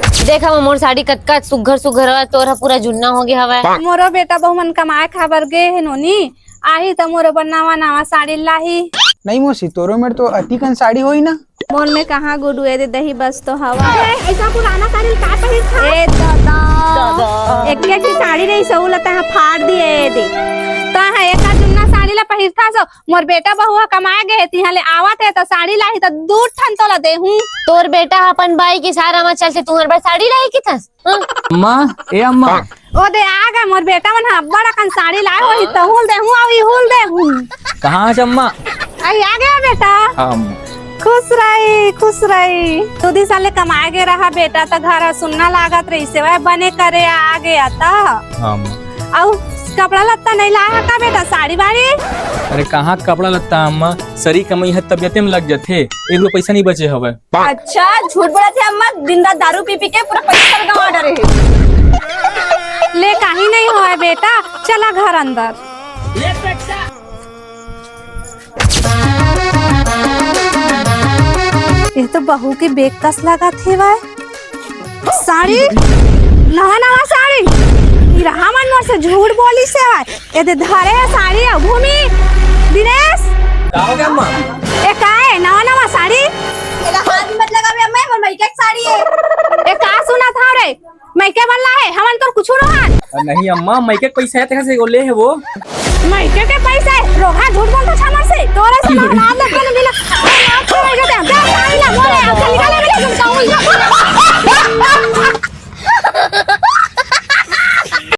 देखा मोर साड़ी कतका सुघर सुघर हवा, तोरा पूरा जुन्ना हो गया हवा। मोरो बेटा बहु मन कमाए खाबर गे है नोनी, आही तो मोरो बर नवा नवा साड़ी लाही। नहीं मौसी, तोरो मेर तो अति कन साड़ी होई ना। मोर में कहाँ गुडू दे दही बस तो हवा। ऐसा पुराना साड़ी का पहिर था? ए दादा एक की साड़ी नहीं सहूलत है, फाड़ दिए दे तो है एक जुन्ना साड़ी ला पहिर था। सो मोर बेटा बहुआ कमाए गए तिहा ले आवत है तो साड़ी लाही तो दूर ठन तो ला देहूं। तोर बेटा अपन भाई की सारा में चलते तुम्हारे पास साड़ी लाई की था। अम्मा ए अम्मा ओ दे आ गए मोर बेटा मन अब्बड़ अकन साड़ी लाए होही तो हुल देहूं और ई हुल देहूं। कहाँ है अम्मा? आई आ गया बेटा। खुश रही तू दी साले कमाए गे रहा बेटा तो घर सुनना लागत रही से वह बने करे आ गया था। और कपड़ा लत्ता नहीं लाया का बेटा? साड़ी बाड़ी अरे कहाँ कपड़ा लगता अम्मा, सरी कमाई है तबियते में लग जाते, एक दो पैसा नहीं बचे हवे। अच्छा झूठ बोला थे अम्मा, दिन रात दारू पी के पूरा पैसा गंवा डरे ले कहीं नहीं हुआ बेटा, चला घर अंदर। ये तो बहू की बेग कस लगा थे भाई। साड़ी नवा नवा साड़ी रहा मन मोर से झूठ बोली से भाई। ये दे धरे है साड़ी है भूमि दिनेश क्या हो गया अम्मा? ए का है नवा नवा साड़ी? मेरा हाथ मत लगा बे अम्मा, मोर माइके की साड़ी है। ए का सुना था रे माइके वाला है हमन तो कुछ न हान। नहीं अम्मा, माइके के पैसा है तेरे से ले है वो। माइके के पैसे रोहा झूठ बोलता छमर से तोरे से नाम लग के मिला नाम छोड़ के दे बे साड़ी ला मोरे चल निकाले मेरे तुम